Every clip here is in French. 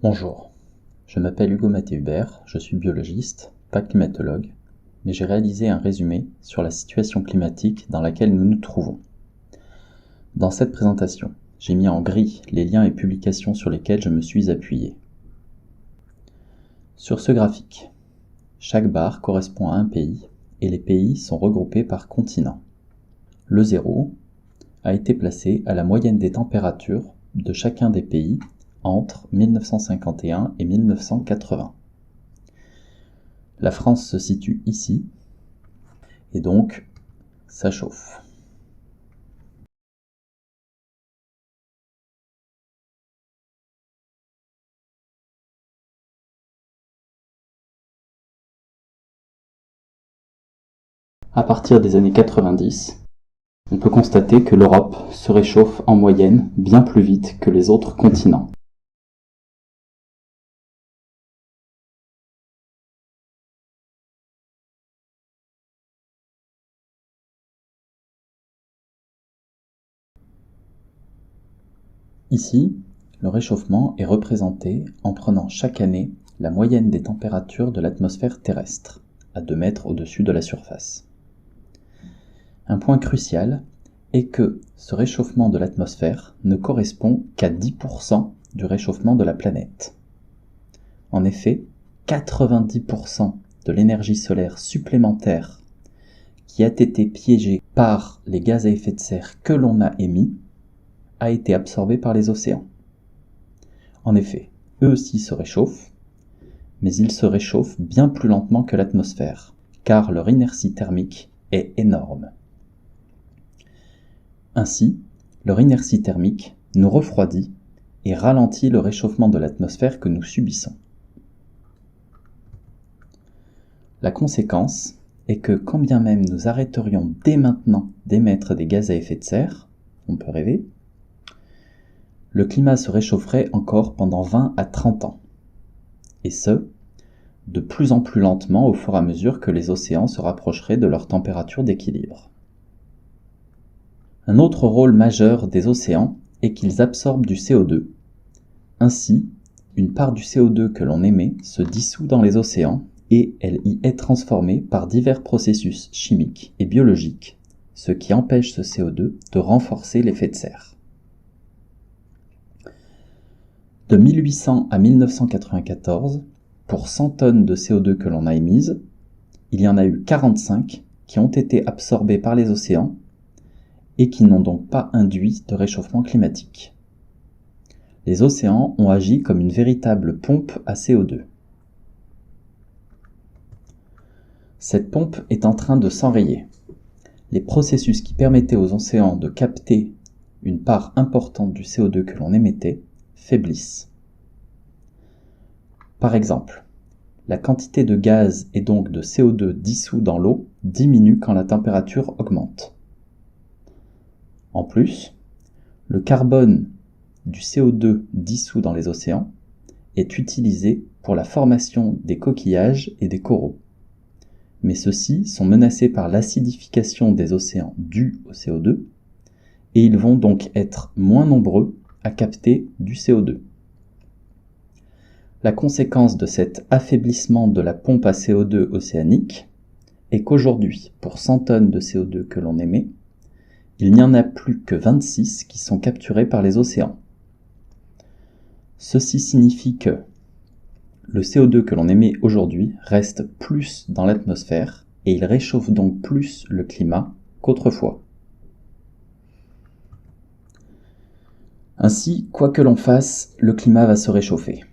Bonjour, je m'appelle Hugo Mathé-Hubert, je suis biologiste, pas climatologue, mais j'ai réalisé un résumé sur la situation climatique dans laquelle nous nous trouvons. Dans cette présentation, j'ai mis en gris les liens et publications sur lesquels je me suis appuyé. Sur ce graphique, chaque barre correspond à un pays et les pays sont regroupés par continent. Le 0 a été placé à la moyenne des températures de chacun des pays entre 1951 et 1980. La France se situe ici, et donc ça chauffe. À partir des années 90, on peut constater que l'Europe se réchauffe en moyenne bien plus vite que les autres continents. Ici, le réchauffement est représenté en prenant chaque année la moyenne des températures de l'atmosphère terrestre, à 2 mètres au-dessus de la surface. Un point crucial est que ce réchauffement de l'atmosphère ne correspond qu'à 10% du réchauffement de la planète. En effet, 90% de l'énergie solaire supplémentaire qui a été piégée par les gaz à effet de serre que l'on a émis a été absorbée par les océans. En effet, eux aussi se réchauffent, mais ils se réchauffent bien plus lentement que l'atmosphère, car leur inertie thermique est énorme. Ainsi, leur inertie thermique nous refroidit et ralentit le réchauffement de l'atmosphère que nous subissons. La conséquence est que quand bien même nous arrêterions dès maintenant d'émettre des gaz à effet de serre, on peut rêver, le climat se réchaufferait encore pendant 20 à 30 ans. Et ce, de plus en plus lentement au fur et à mesure que les océans se rapprocheraient de leur température d'équilibre. Un autre rôle majeur des océans est qu'ils absorbent du CO2. Ainsi, une part du CO2 que l'on émet se dissout dans les océans et elle y est transformée par divers processus chimiques et biologiques, ce qui empêche ce CO2 de renforcer l'effet de serre. De 1800 à 1994, pour 100 tonnes de CO2 que l'on a émises, il y en a eu 45 qui ont été absorbées par les océans et qui n'ont donc pas induit de réchauffement climatique. Les océans ont agi comme une véritable pompe à CO2. Cette pompe est en train de s'enrayer. Les processus qui permettaient aux océans de capter une part importante du CO2 que l'on émettait faiblissent. Par exemple, la quantité de gaz et donc de CO2 dissous dans l'eau diminue quand la température augmente. En plus, le carbone du CO2 dissous dans les océans est utilisé pour la formation des coquillages et des coraux. Mais ceux-ci sont menacés par l'acidification des océans due au CO2 et ils vont donc être moins nombreux à capter du CO2. La conséquence de cet affaiblissement de la pompe à CO2 océanique est qu'aujourd'hui, pour 100 tonnes de CO2 que l'on émet, il n'y en a plus que 26 qui sont capturés par les océans. Ceci signifie que le CO2 que l'on émet aujourd'hui reste plus dans l'atmosphère et il réchauffe donc plus le climat qu'autrefois. Ainsi, quoi que l'on fasse, le climat va se réchauffer.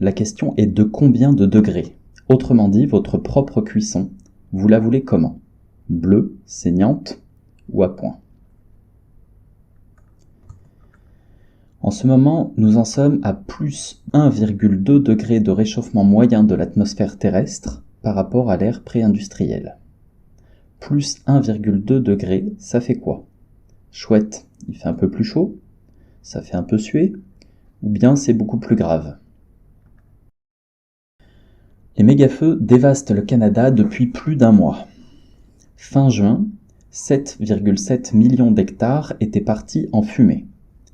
La question est de combien de degrés? Autrement dit, votre propre cuisson, vous la voulez comment? Bleue, saignante ou à point? En ce moment, nous en sommes à plus 1,2 degré de réchauffement moyen de l'atmosphère terrestre par rapport à l'ère pré-industrielle. Plus 1,2 degré, ça fait quoi? Chouette, il fait un peu plus chaud? Ça fait un peu suer? Ou bien c'est beaucoup plus grave? Les mégafeux dévastent le Canada depuis plus d'un mois. Fin juin, 7,7 millions d'hectares étaient partis en fumée.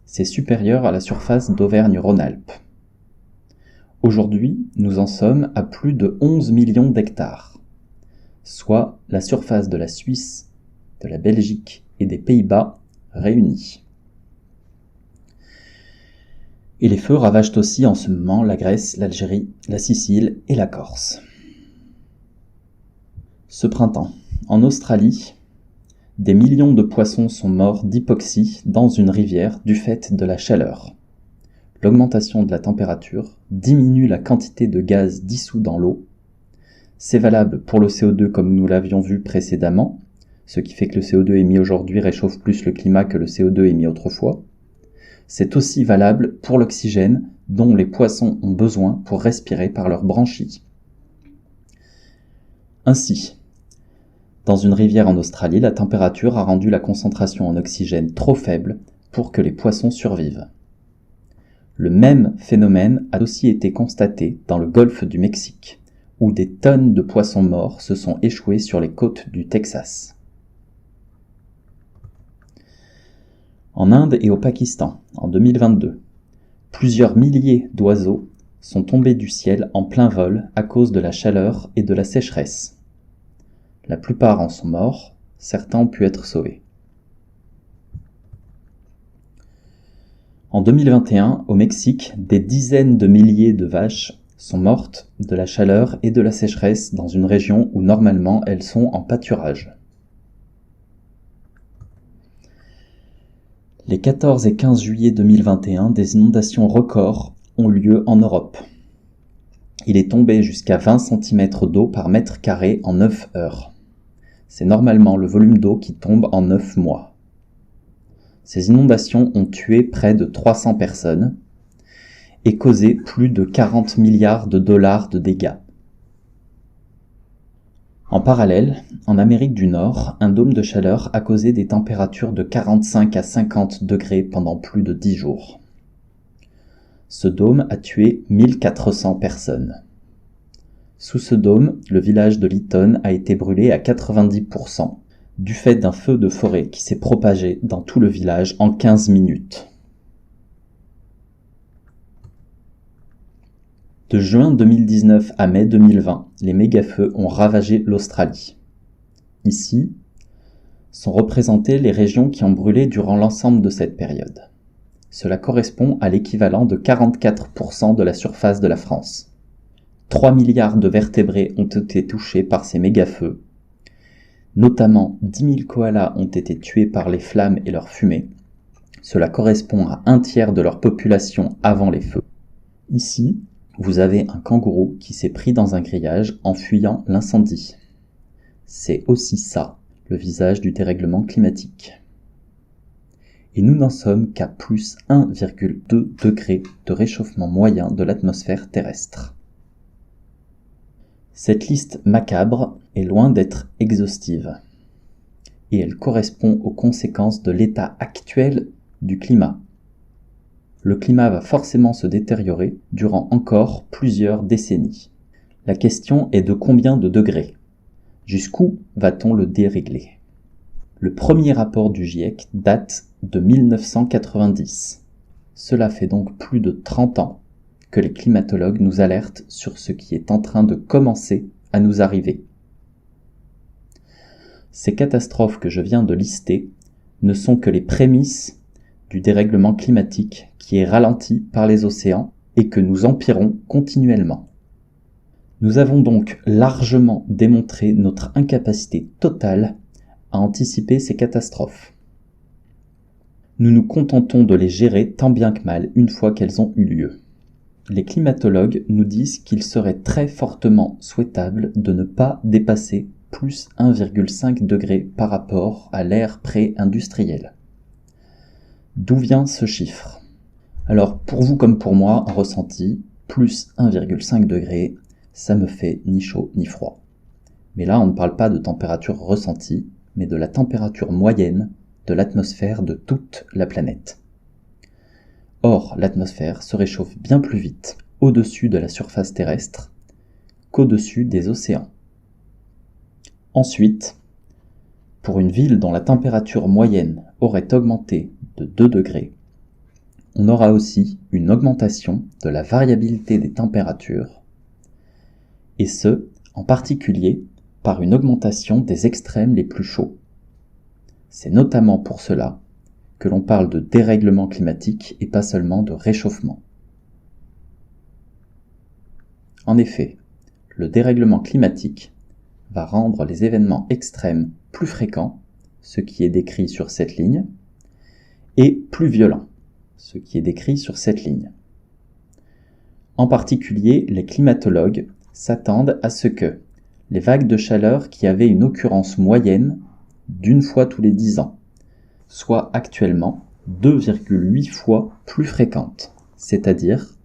C'est supérieur à la surface d'Auvergne-Rhône-Alpes. Aujourd'hui, nous en sommes à plus de 11 millions d'hectares, soit la surface de la Suisse, de la Belgique et des Pays-Bas réunis. Et les feux ravagent aussi en ce moment la Grèce, l'Algérie, la Sicile et la Corse. Ce printemps, en Australie, des millions de poissons sont morts d'hypoxie dans une rivière du fait de la chaleur. L'augmentation de la température diminue la quantité de gaz dissous dans l'eau. C'est valable pour le CO2 comme nous l'avions vu précédemment, ce qui fait que le CO2 émis aujourd'hui réchauffe plus le climat que le CO2 émis autrefois. C'est aussi valable pour l'oxygène dont les poissons ont besoin pour respirer par leurs branchies. Ainsi, dans une rivière en Australie, la température a rendu la concentration en oxygène trop faible pour que les poissons survivent. Le même phénomène a aussi été constaté dans le golfe du Mexique, où des tonnes de poissons morts se sont échoués sur les côtes du Texas. En Inde et au Pakistan, en 2022, plusieurs milliers d'oiseaux sont tombés du ciel en plein vol à cause de la chaleur et de la sécheresse. La plupart en sont morts, certains ont pu être sauvés. En 2021, au Mexique, des dizaines de milliers de vaches sont mortes de la chaleur et de la sécheresse dans une région où normalement elles sont en pâturage. Les 14 et 15 juillet 2021, des inondations records ont lieu en Europe. Il est tombé jusqu'à 20 cm d'eau par mètre carré en 9 heures. C'est normalement le volume d'eau qui tombe en 9 mois. Ces inondations ont tué près de 300 personnes et causé plus de 40 milliards de dollars de dégâts. En parallèle, en Amérique du Nord, un dôme de chaleur a causé des températures de 45 à 50 degrés pendant plus de 10 jours. Ce dôme a tué 1400 personnes. Sous ce dôme, le village de Lytton a été brûlé à 90% du fait d'un feu de forêt qui s'est propagé dans tout le village en 15 minutes. De juin 2019 à mai 2020, les mégafeux ont ravagé l'Australie. Ici, sont représentées les régions qui ont brûlé durant l'ensemble de cette période. Cela correspond à l'équivalent de 44% de la surface de la France. 3 milliards de vertébrés ont été touchés par ces mégafeux. Notamment 10 000 koalas ont été tués par les flammes et leur fumée. Cela correspond à 1/3 de leur population avant les feux. Ici, vous avez un kangourou qui s'est pris dans un grillage en fuyant l'incendie. C'est aussi ça, le visage du dérèglement climatique. Et nous n'en sommes qu'à plus 1,2 degré de réchauffement moyen de l'atmosphère terrestre. Cette liste macabre est loin d'être exhaustive. Et elle correspond aux conséquences de l'état actuel du climat. Le climat va forcément se détériorer durant encore plusieurs décennies. La question est de combien de degrés? Jusqu'où va-t-on le dérégler? Le premier rapport du GIEC date de 1990. Cela fait donc plus de 30 ans que les climatologues nous alertent sur ce qui est en train de commencer à nous arriver. Ces catastrophes que je viens de lister ne sont que les prémices du dérèglement climatique qui est ralenti par les océans et que nous empirons continuellement. Nous avons donc largement démontré notre incapacité totale à anticiper ces catastrophes. Nous nous contentons de les gérer tant bien que mal une fois qu'elles ont eu lieu. Les climatologues nous disent qu'il serait très fortement souhaitable de ne pas dépasser plus 1,5 degré par rapport à l'ère pré-industrielle. D'où vient ce chiffre? Alors, pour vous comme pour moi, en ressenti, plus 1,5 degré, ça me fait ni chaud ni froid. Mais là, on ne parle pas de température ressentie, mais de la température moyenne de l'atmosphère de toute la planète. Or, l'atmosphère se réchauffe bien plus vite au-dessus de la surface terrestre qu'au-dessus des océans. Ensuite, pour une ville dont la température moyenne aurait augmenté de 2 degrés, on aura aussi une augmentation de la variabilité des températures, et ce, en particulier par une augmentation des extrêmes les plus chauds. C'est notamment pour cela que l'on parle de dérèglement climatique et pas seulement de réchauffement. En effet, le dérèglement climatique va rendre les événements extrêmes plus fréquents, ce qui est décrit sur cette ligne, et plus violents, ce qui est décrit sur cette ligne. En particulier, les climatologues s'attendent à ce que les vagues de chaleur qui avaient une occurrence moyenne d'une fois tous les 10 ans soient actuellement 2,8 fois plus fréquentes, c'est-à-dire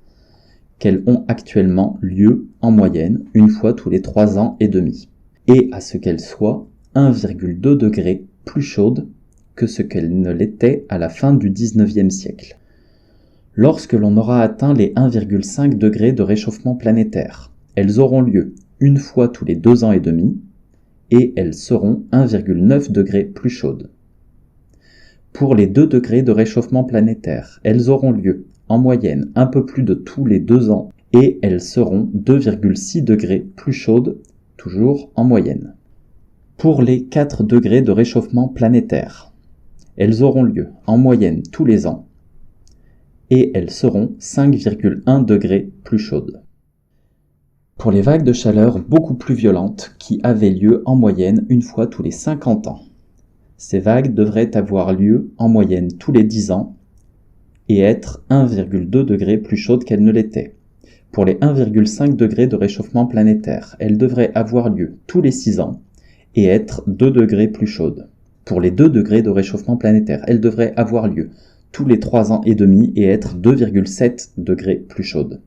qu'elles ont actuellement lieu en moyenne une fois tous les 3 ans et demi, et à ce qu'elles soient 1,2 degrés plus chaudes que ce qu'elles ne l'étaient à la fin du XIXe siècle. Lorsque l'on aura atteint les 1,5 degrés de réchauffement planétaire, elles auront lieu une fois tous les 2 ans et demi, et elles seront 1,9 degrés plus chaudes. Pour les 2 degrés de réchauffement planétaire, elles auront lieu en moyenne un peu plus de tous les 2 ans, et elles seront 2,6 degrés plus chaudes, toujours en moyenne. Pour les 4 degrés de réchauffement planétaire, elles auront lieu en moyenne tous les ans, et elles seront 5,1 degrés plus chaudes. Pour les vagues de chaleur beaucoup plus violentes qui avaient lieu en moyenne une fois tous les 50 ans, ces vagues devraient avoir lieu en moyenne tous les 10 ans et être 1,2 degrés plus chaudes qu'elles ne l'étaient. Pour les 1,5 degrés de réchauffement planétaire, elles devraient avoir lieu tous les 6 ans et être 2 degrés plus chaudes. Pour les 2 degrés de réchauffement planétaire, elles devraient avoir lieu tous les 3 ans et demi et être 2,7 degrés plus chaudes.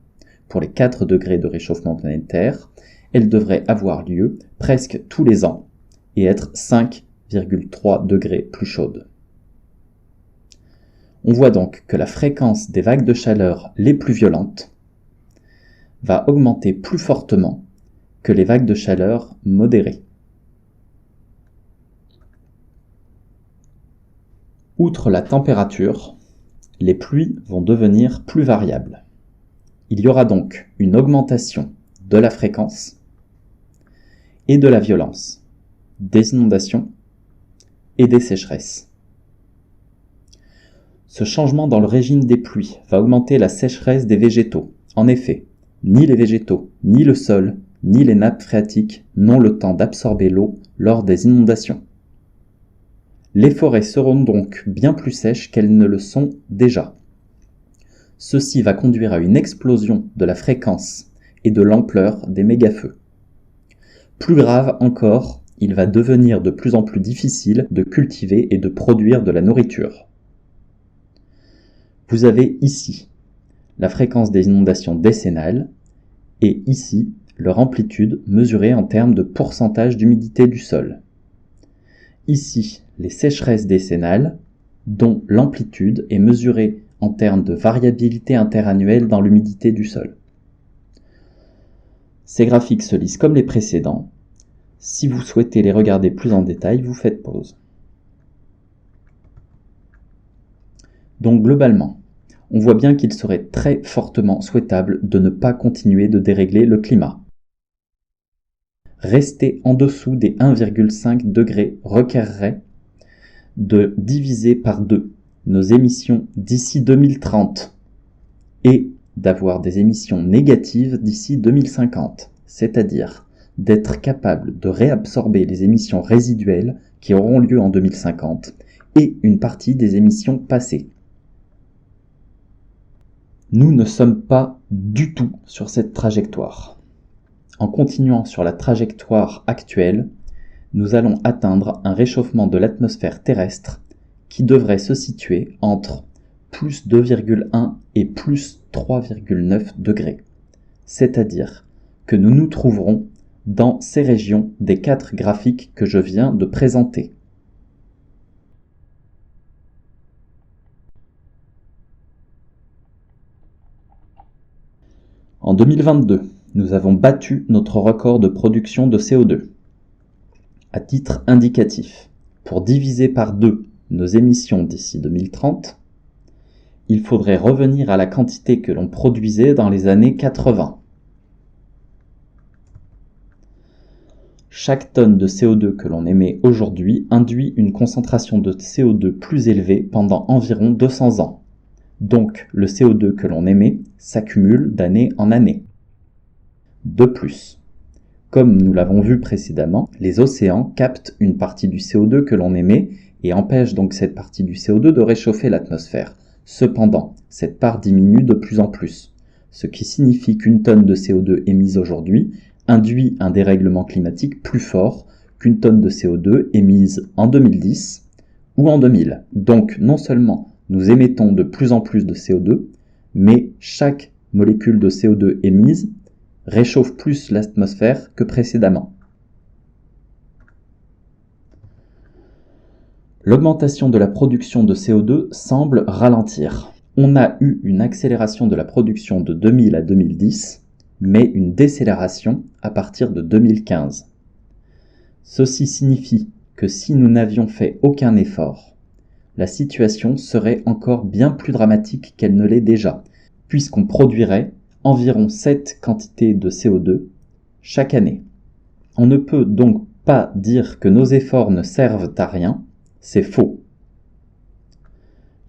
Pour les 4 degrés de réchauffement planétaire, elles devraient avoir lieu presque tous les ans et être 5,3 degrés plus chaudes. On voit donc que la fréquence des vagues de chaleur les plus violentes va augmenter plus fortement que les vagues de chaleur modérées. Outre la température, les pluies vont devenir plus variables. Il y aura donc une augmentation de la fréquence et de la violence des inondations et des sécheresses. Ce changement dans le régime des pluies va augmenter la sécheresse des végétaux. En effet, ni les végétaux, ni le sol, ni les nappes phréatiques n'ont le temps d'absorber l'eau lors des inondations. Les forêts seront donc bien plus sèches qu'elles ne le sont déjà. Ceci va conduire à une explosion de la fréquence et de l'ampleur des mégafeux. Plus grave encore, il va devenir de plus en plus difficile de cultiver et de produire de la nourriture. Vous avez ici la fréquence des inondations décennales et ici leur amplitude mesurée en termes de pourcentage d'humidité du sol. Ici, les sécheresses décennales, dont l'amplitude est mesurée en termes de variabilité interannuelle dans l'humidité du sol. Ces graphiques se lisent comme les précédents. Si vous souhaitez les regarder plus en détail, vous faites pause. Donc globalement, on voit bien qu'il serait très fortement souhaitable de ne pas continuer de dérégler le climat. Rester en dessous des 1,5 degrés requerrait de diviser par 2 nos émissions d'ici 2030 et d'avoir des émissions négatives d'ici 2050, c'est-à-dire d'être capable de réabsorber les émissions résiduelles qui auront lieu en 2050 et une partie des émissions passées. Nous ne sommes pas du tout sur cette trajectoire. En continuant sur la trajectoire actuelle, nous allons atteindre un réchauffement de l'atmosphère terrestre qui devrait se situer entre plus 2,1 et plus 3,9 degrés. C'est-à-dire que nous nous trouverons dans ces régions des 4 graphiques que je viens de présenter. En 2022, nous avons battu notre record de production de CO2. À titre indicatif, pour diviser par 2 nos émissions d'ici 2030, il faudrait revenir à la quantité que l'on produisait dans les années 80. Chaque tonne de CO2 que l'on émet aujourd'hui induit une concentration de CO2 plus élevée pendant environ 200 ans. Donc, le CO2 que l'on émet s'accumule d'année en année. De plus, comme nous l'avons vu précédemment, les océans captent une partie du CO2 que l'on émet et empêchent donc cette partie du CO2 de réchauffer l'atmosphère. Cependant, cette part diminue de plus en plus, ce qui signifie qu'une tonne de CO2 émise aujourd'hui induit un dérèglement climatique plus fort qu'une tonne de CO2 émise en 2010 ou en 2000. Donc non seulement nous émettons de plus en plus de CO2, mais chaque molécule de CO2 émise réchauffe plus l'atmosphère que précédemment. L'augmentation de la production de CO2 semble ralentir. On a eu une accélération de la production de 2000 à 2010, mais une décélération à partir de 2015. Ceci signifie que si nous n'avions fait aucun effort, la situation serait encore bien plus dramatique qu'elle ne l'est déjà, puisqu'on produirait environ cette quantité de CO2 chaque année. On ne peut donc pas dire que nos efforts ne servent à rien, c'est faux.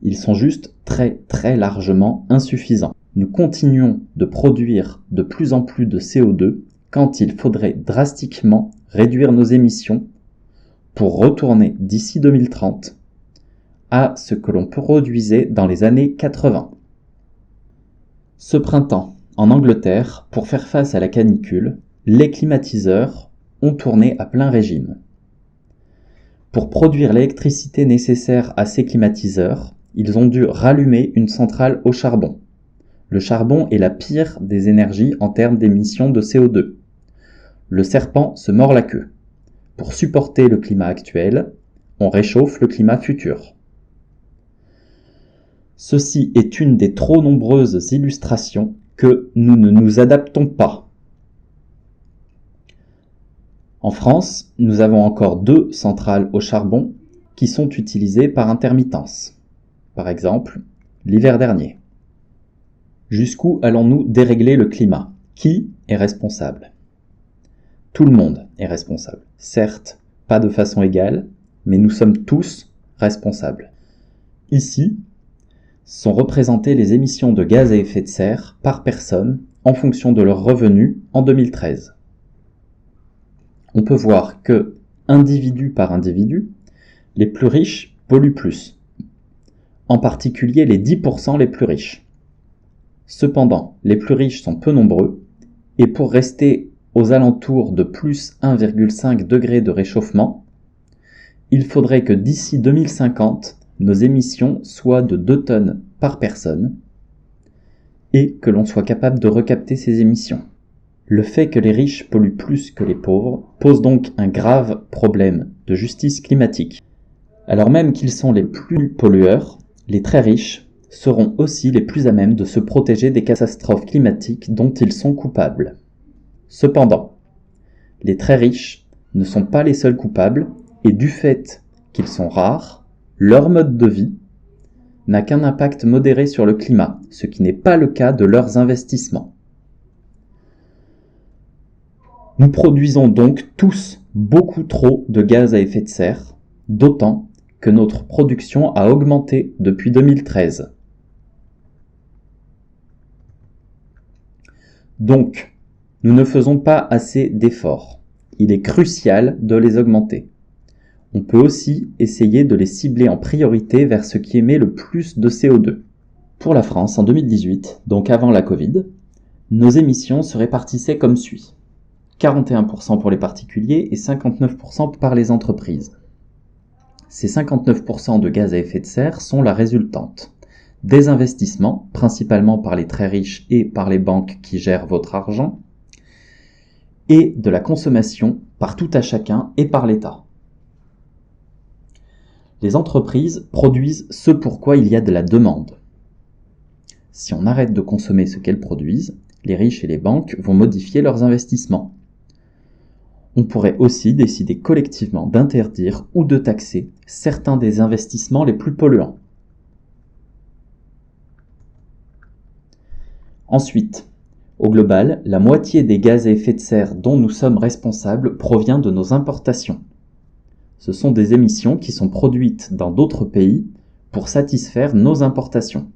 Ils sont juste très largement insuffisants. Nous continuons de produire de plus en plus de CO2 quand il faudrait drastiquement réduire nos émissions pour retourner d'ici 2030 à ce que l'on produisait dans les années 80. Ce printemps, en Angleterre, pour faire face à la canicule, les climatiseurs ont tourné à plein régime. Pour produire l'électricité nécessaire à ces climatiseurs, ils ont dû rallumer une centrale au charbon. Le charbon est la pire des énergies en termes d'émissions de CO2. Le serpent se mord la queue. Pour supporter le climat actuel, on réchauffe le climat futur. Ceci est une des trop nombreuses illustrations que nous ne nous adaptons pas. En France, nous avons encore 2 centrales au charbon qui sont utilisées par intermittence. Par exemple, l'hiver dernier. Jusqu'où allons-nous dérégler le climat ? Qui est responsable ? Tout le monde est responsable. Certes, pas de façon égale, mais nous sommes tous responsables. Ici, sont représentées les émissions de gaz à effet de serre par personne en fonction de leurs revenus en 2013. On peut voir que, individu par individu, les plus riches polluent plus, en particulier les 10% les plus riches. Cependant, les plus riches sont peu nombreux, et pour rester aux alentours de plus 1,5 degré de réchauffement, il faudrait que d'ici 2050, nos émissions soient de 2 tonnes par personne, et que l'on soit capable de recapter ces émissions. Le fait que les riches polluent plus que les pauvres pose donc un grave problème de justice climatique. Alors même qu'ils sont les plus pollueurs, les très riches seront aussi les plus à même de se protéger des catastrophes climatiques dont ils sont coupables. Cependant, les très riches ne sont pas les seuls coupables et du fait qu'ils sont rares, leur mode de vie n'a qu'un impact modéré sur le climat, ce qui n'est pas le cas de leurs investissements. Nous produisons donc tous beaucoup trop de gaz à effet de serre, d'autant que notre production a augmenté depuis 2013. Donc, nous ne faisons pas assez d'efforts. Il est crucial de les augmenter. On peut aussi essayer de les cibler en priorité vers ce qui émet le plus de CO2. Pour la France, en 2018, donc avant la Covid, nos émissions se répartissaient comme suit. 41% pour les particuliers et 59% par les entreprises. Ces 59% de gaz à effet de serre sont la résultante des investissements, principalement par les très riches et par les banques qui gèrent votre argent, et de la consommation par tout à chacun et par l'État. Les entreprises produisent ce pour quoi il y a de la demande. Si on arrête de consommer ce qu'elles produisent, les riches et les banques vont modifier leurs investissements. On pourrait aussi décider collectivement d'interdire ou de taxer certains des investissements les plus polluants. Ensuite, au global, la moitié des gaz à effet de serre dont nous sommes responsables provient de nos importations. Ce sont des émissions qui sont produites dans d'autres pays pour satisfaire nos importations.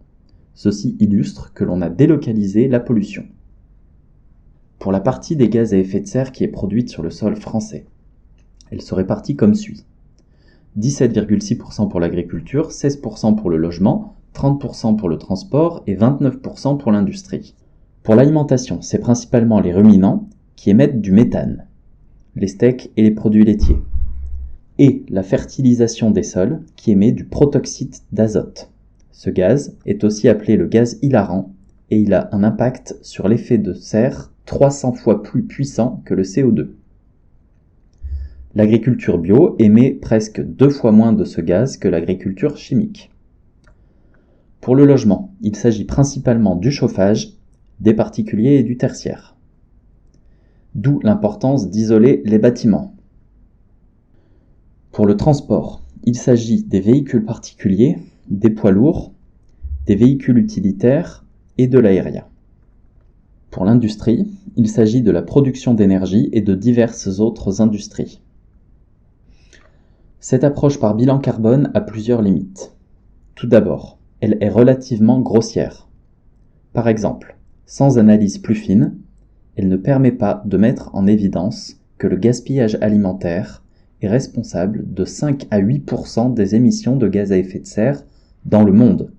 Ceci illustre que l'on a délocalisé la pollution. Pour la partie des gaz à effet de serre qui est produite sur le sol français, elle se répartit comme suit. 17,6% pour l'agriculture, 16% pour le logement, 30% pour le transport et 29% pour l'industrie. Pour l'alimentation, c'est principalement les ruminants qui émettent du méthane, les steaks et les produits laitiers, et la fertilisation des sols qui émet du protoxyde d'azote. Ce gaz est aussi appelé le gaz hilarant et il a un impact sur l'effet de serre 300 fois plus puissant que le CO2. L'agriculture bio émet presque 2 fois moins de ce gaz que l'agriculture chimique. Pour le logement, il s'agit principalement du chauffage, des particuliers et du tertiaire. D'où l'importance d'isoler les bâtiments. Pour le transport, il s'agit des véhicules particuliers, des poids lourds, des véhicules utilitaires et de l'aérien. Pour l'industrie, il s'agit de la production d'énergie et de diverses autres industries. Cette approche par bilan carbone a plusieurs limites. Tout d'abord, elle est relativement grossière. Par exemple, sans analyse plus fine, elle ne permet pas de mettre en évidence que le gaspillage alimentaire est responsable de 5 à 8% des émissions de gaz à effet de serre dans le monde.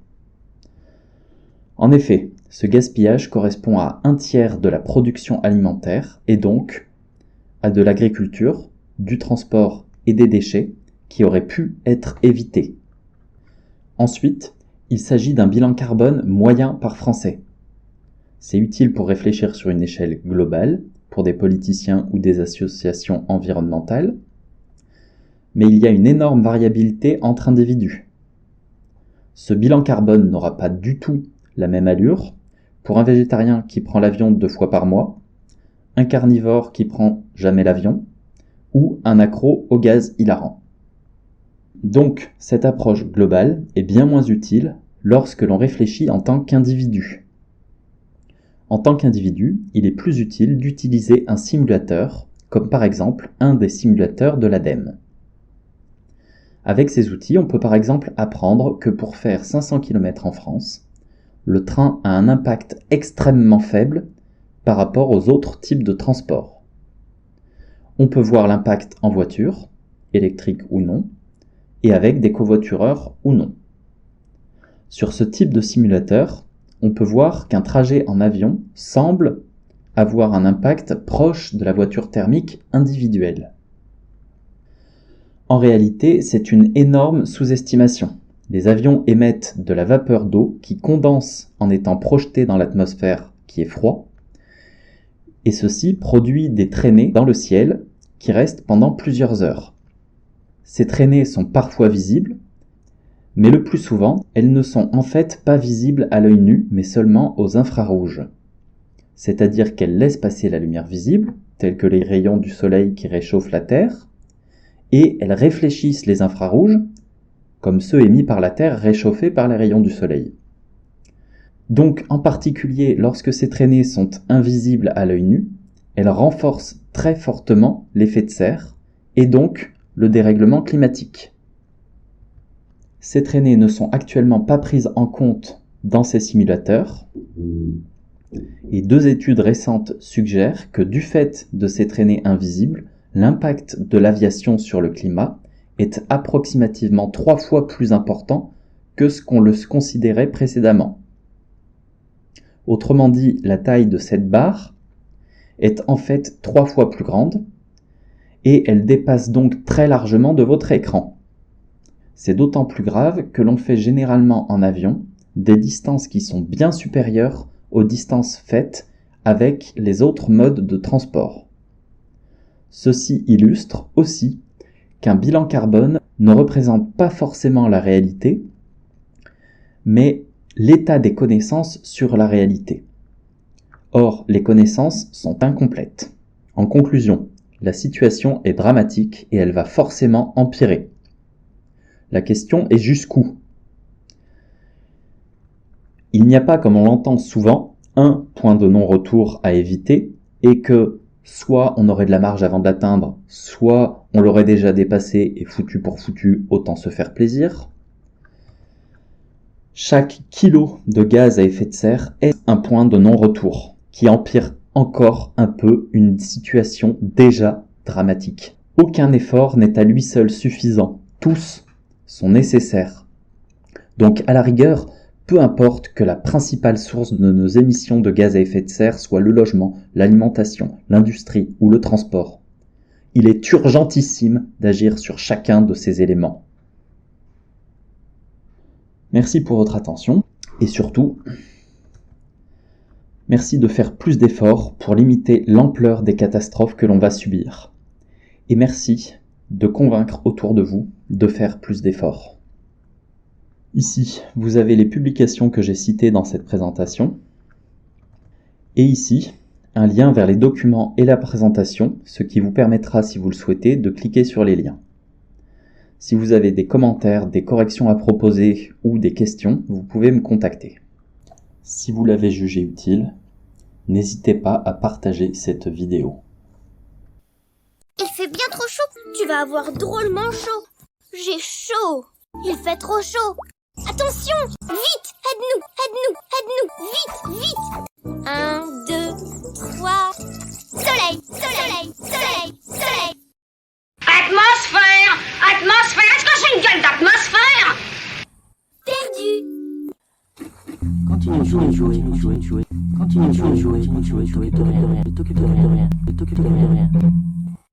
En effet, ce gaspillage correspond à 1/3 de la production alimentaire et donc à de l'agriculture, du transport et des déchets qui auraient pu être évités. Ensuite, il s'agit d'un bilan carbone moyen par Français. C'est utile pour réfléchir sur une échelle globale, pour des politiciens ou des associations environnementales, mais il y a une énorme variabilité entre individus. Ce bilan carbone n'aura pas du tout la même allure pour un végétarien qui prend l'avion 2 fois par mois, un carnivore qui prend jamais l'avion, ou un accro au gaz hilarant. Donc, cette approche globale est bien moins utile lorsque l'on réfléchit en tant qu'individu. En tant qu'individu, il est plus utile d'utiliser un simulateur, comme par exemple un des simulateurs de l'ADEME. Avec ces outils, on peut par exemple apprendre que pour faire 500 km en France, le train a un impact extrêmement faible par rapport aux autres types de transport. On peut voir l'impact en voiture, électrique ou non, et avec des covoitureurs ou non. Sur ce type de simulateur, on peut voir qu'un trajet en avion semble avoir un impact proche de la voiture thermique individuelle. En réalité, c'est une énorme sous-estimation. Les avions émettent de la vapeur d'eau qui condense en étant projetée dans l'atmosphère qui est froid, et ceci produit des traînées dans le ciel qui restent pendant plusieurs heures. Ces traînées sont parfois visibles, mais le plus souvent, elles ne sont en fait pas visibles à l'œil nu, mais seulement aux infrarouges. C'est-à-dire qu'elles laissent passer la lumière visible, telle que les rayons du soleil qui réchauffent la Terre, et elles réfléchissent les infrarouges, comme ceux émis par la Terre réchauffés par les rayons du soleil. Donc, en particulier, lorsque ces traînées sont invisibles à l'œil nu, elles renforcent très fortement l'effet de serre, et donc le dérèglement climatique. Ces traînées ne sont actuellement pas prises en compte dans ces simulateurs, et 2 études récentes suggèrent que du fait de ces traînées invisibles, l'impact de l'aviation sur le climat est approximativement 3 fois plus important que ce qu'on le considérait précédemment. Autrement dit, la taille de cette barre est en fait 3 fois plus grande, et elle dépasse donc très largement de votre écran. C'est d'autant plus grave que l'on fait généralement en avion des distances qui sont bien supérieures aux distances faites avec les autres modes de transport. Ceci illustre aussi qu'un bilan carbone ne représente pas forcément la réalité, mais l'état des connaissances sur la réalité. Or, les connaissances sont incomplètes. En conclusion, la situation est dramatique et elle va forcément empirer. La question est jusqu'où ? Il n'y a pas, comme on l'entend souvent, un point de non-retour à éviter et que soit on aurait de la marge avant de l'atteindre, soit on l'aurait déjà dépassé et foutu pour foutu, autant se faire plaisir. Chaque kilo de gaz à effet de serre est un point de non-retour qui empire encore un peu une situation déjà dramatique. Aucun effort n'est à lui seul suffisant. Tous sont nécessaires. Donc à la rigueur, peu importe que la principale source de nos émissions de gaz à effet de serre soit le logement, l'alimentation, l'industrie ou le transport, il est urgentissime d'agir sur chacun de ces éléments. Merci pour votre attention et surtout, merci de faire plus d'efforts pour limiter l'ampleur des catastrophes que l'on va subir. Et merci de convaincre autour de vous de faire plus d'efforts. Ici, vous avez les publications que j'ai citées dans cette présentation. Et ici, un lien vers les documents et la présentation, ce qui vous permettra, si vous le souhaitez, de cliquer sur les liens. Si vous avez des commentaires, des corrections à proposer ou des questions, vous pouvez me contacter. Si vous l'avez jugé utile, n'hésitez pas à partager cette vidéo. Il fait bien trop chaud, tu vas avoir drôlement chaud. J'ai chaud, il fait trop chaud. Attention, vite, aide-nous, vite, vite. 1, 2, 3, soleil, soleil, soleil, soleil. Atmosphère, atmosphère, est-ce que j'ai une gueule d'atmosphère? Perdu. Continue de jouer. Continue de jouer. Ne t'occupe de rien.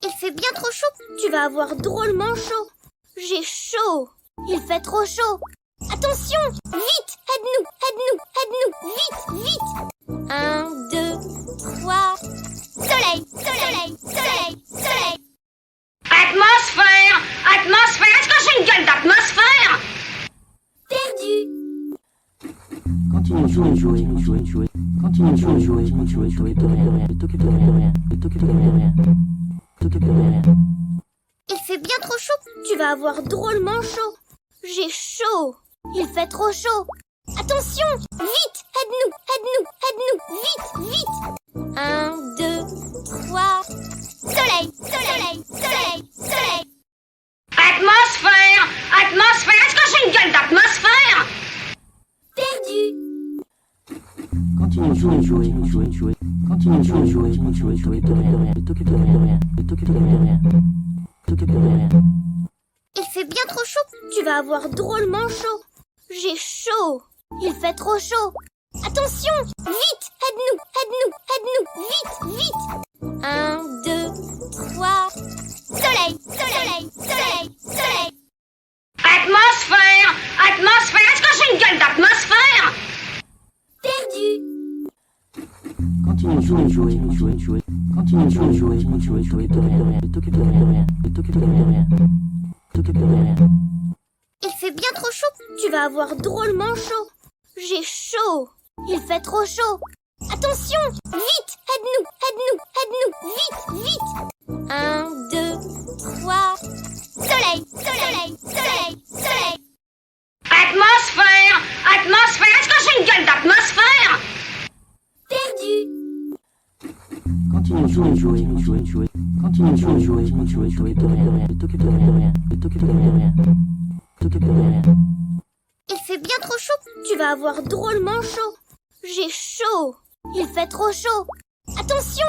Il fait bien trop chaud, tu vas avoir drôlement chaud. J'ai chaud, il fait trop chaud. Attention, vite, aide-nous, vite, vite. 1, 2, 3, soleil, soleil, soleil, soleil. Atmosphère, atmosphère, est-ce que j'ai une gueule d'atmosphère? Perdu. Continue de jouer. Continue de jouer. Ne t'occupe de rien. Il fait bien trop chaud, tu vas avoir drôlement chaud. J'ai chaud, il fait trop chaud. Attention, vite, aide-nous, vite, vite. 1, 2, 3, soleil, soleil, soleil, soleil. Atmosphère, atmosphère, est-ce que j'ai une gueule d'atmosphère? Perdu. Continue de jouer. Continue de jouer. Ne t'occupe de rien. Il fait bien trop chaud, tu vas avoir drôlement chaud. J'ai chaud, il fait trop chaud. Attention, vite, aide-nous, vite, vite. 1, 2, 3, soleil, soleil, soleil, soleil. Atmosphère, atmosphère, est-ce que j'ai une gueule d'atmosphère? Perdu. Continue de jouer. Continue de jouer. Ne t'occupe de rien. Il fait bien trop chaud, tu vas avoir drôlement chaud. J'ai chaud, il fait trop chaud. Attention, vite, aide-nous, vite, vite. 1, 2, 3, soleil, soleil, soleil, soleil. Atmosphère, atmosphère, est-ce que j'ai une gueule d'atmosphère? Perdu. Continue de jouer. Continue de jouer. Ne t'occupe de rien. Il fait bien trop chaud, tu vas avoir drôlement chaud. J'ai chaud, il fait trop chaud. Attention,